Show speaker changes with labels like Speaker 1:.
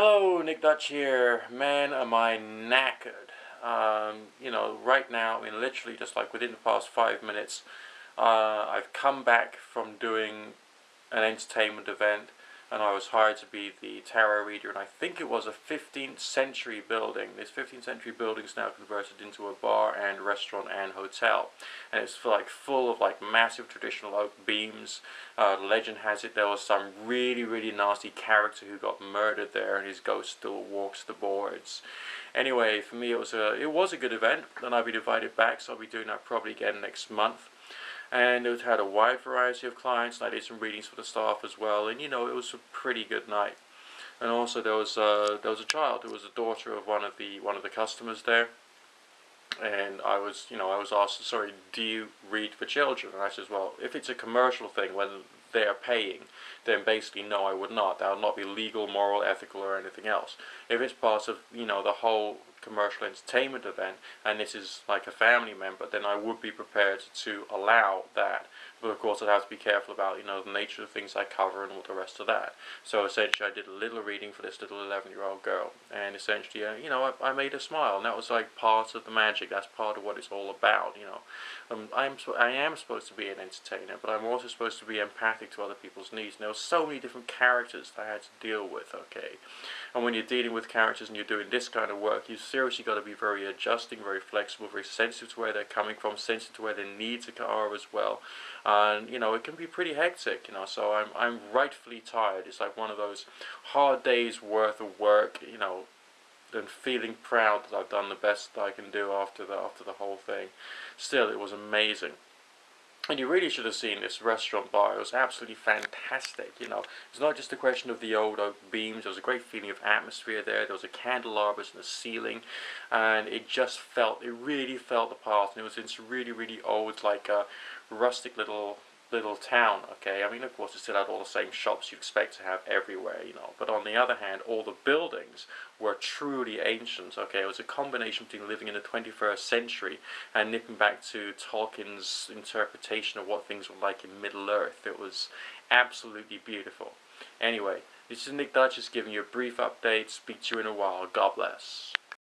Speaker 1: Hello, Nick Dutch here. Man, am I knackered. Right now, literally just like within the past 5 minutes, I've come back from doing an entertainment event, and I was hired to be the tarot reader, and I think it was a 15th century building. This 15th century building is now converted into a bar and restaurant and hotel, and it's full of like massive traditional oak beams. Legend has it there was some really really nasty character who got murdered there, and his ghost still walks the boards. Anyway, for me it was a good event, and I'll be invited back, so I'll be doing that probably again next month. And it had a wide variety of clients, and I did some readings for the staff as well, and it was a pretty good night. And also there was a child who was a daughter of one of the customers there, and I was asked, sorry, do you read for children? And I says, well, if it's a commercial thing when they are paying, then basically no, I would not. That would not be legal, moral, ethical, or anything else. If it's part of the whole commercial entertainment event, and this is like a family member, then I would be prepared to allow that. But of course, I'd have to be careful about the nature of things I cover and all the rest of that. So essentially, I did a little reading for this little 11-year-old girl, and essentially, I made her smile, and that was like part of the magic. That's part of what it's all about. I am supposed to be an entertainer, but I'm also supposed to be empathic to other people's needs. And there were so many different characters that I had to deal with. Okay, and when you're dealing with characters and you're doing this kind of work, you seriously got to be very adjusting, very flexible, very sensitive to where they're coming from, sensitive to where their needs are as well. And it can be pretty hectic. So I'm rightfully tired. It's like one of those hard days worth of work. And feeling proud that I've done the best that I can do after the whole thing. Still, it was amazing. And you really should have seen this restaurant bar. It was absolutely fantastic. It's not just a question of the old oak beams. There was a great feeling of atmosphere there. There was a candelabras in the ceiling, and it really felt the part. And it was in this really, really old, like rustic little town. Okay, I mean, of course, it still had all the same shops you'd expect to have everywhere. But on the other hand, all the buildings were truly ancient. Okay, it was a combination between living in the 21st century and nipping back to Tolkien's interpretation of what things were like in Middle Earth. It was absolutely beautiful. Anyway, this is Nick Dutch, just giving you a brief update. Speak to you in a while. God bless.